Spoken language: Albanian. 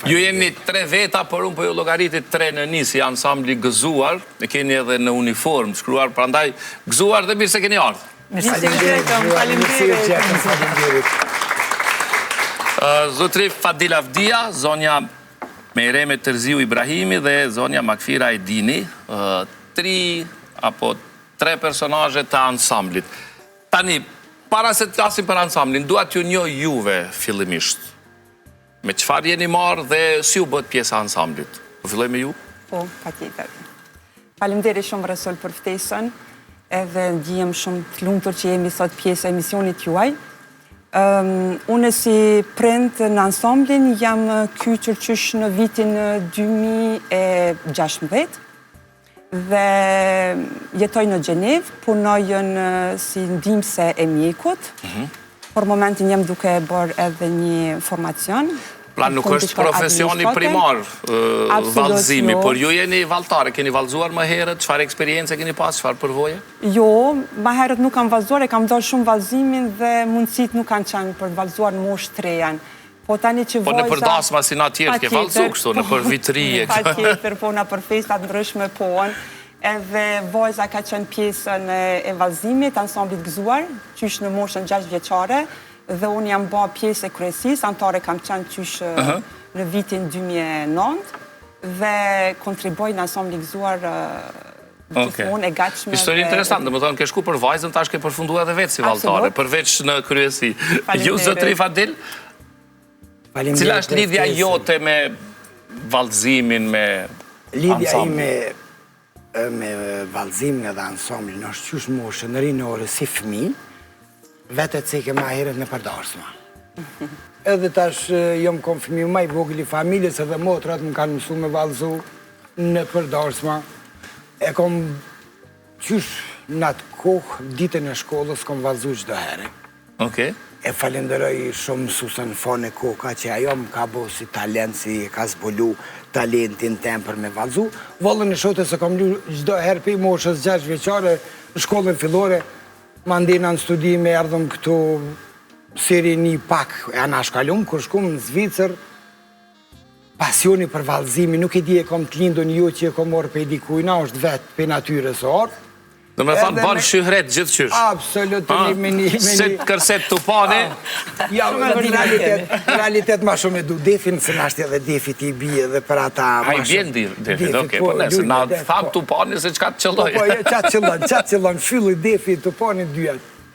Ju jeni 3 veta, por unë po ju llogaritit 3 në një si ansambli gëzuar, e keni edhe në uniform shkruar, prandaj gëzuar dhe mirë se keni ardhur. Faleminderit. Zotri Fadil Avdia, zonja Mejreme Terziu Ibrahimi dhe zonja Makfira Edini, 3 personazhe të ansamblit. Tani, para se të flasim për ansamblin, dua t'ju njoh juve fillimisht. Me çfarë jeni marrë dhe si u bët pjesë e ansamblit? Po filloj me ju? Po, patjetër. Faleminderit shumë Resol për ftesën, edhe ndihem shumë të lumtur që jemi sot pjesë e emisionit juaj. Unë si prind në ansamblin jam kyçur qysh në vitin 2016 dhe jetoj në Gjenev, punoj si ndihmëse e mjekut. Për momentin jam duke bërë edhe një formacion. Pra nuk është profesioni primar vallëzimi, por ju jeni valltare, keni vallëzuar më herët, çfarë eksperiencë keni pas, çfarë përvoje? Jo, më herët nuk kam vallëzuar, e kam dorë shumë vallëzimin dhe mundësit nuk kanë qenë për vallëzuar moshë të reja. Po tani që vojza... Po në përdasma si na tjerë ke vallëzu kështu, në për vitrije. Patjetër, po në për festat ndryshme poën. Edhe vojza ka qenë pjesën e vallëzimit, ansamblit gëzuar, qysh në moshën 6 vjeçare, dhe unë jam bërë pjesë e kryesis, antare kam qenë qysh në vitin 2009, dhe kontriboj në ansamblit gëzuar gjithmonë e gatshme. Histori interesante, më thonë ke shku për vajzën, tash ke përfundu edhe vetë si valltare, përveç në kryesi. Ju zotri Fadil, cila është lidhja jote me vallëzimin, me ansamblin? Me vallëzimin edhe ansamblin është qysh moshë në rinore si fëmijë, vetët se ke ma herët në përdarsma. Edhe tash jom kom fëmijë ma i vogël i familjes edhe motrat më kanë mësu me vallëzu në përdarsma. E kom qysh në atë kohë, ditën e shkollës, kom vallëzu çdo herë. E falenderoj shumë mësusën në fone koka që ajo më ka bo si talent, si ka zbulu talentin tem për me vallëzu. Vallën e shote se kom lu çdo herë për i moshës 6 vjeçare në shkollën fillore, ma ndina në studime, erdhëm këtu seri një pak e anashkallum, kur shkum në Zvicër, pasioni për vallëzimi, nuk e di e kom të lindun ju që e kom orë për i dikujna, është vetë për natyres orë. Dhe me thonë, banë shyhret gjithë qysh. Absolutën, Se të kërset të pane. Ja, në realitet ma shumë e du defin, se nashtë edhe defit i bje dhe për ata... A i bjen defit, oke, po nëse na thamë të pane se qka të qëlloj. Po, qatë qëllon, fyllu defit të pane dyat.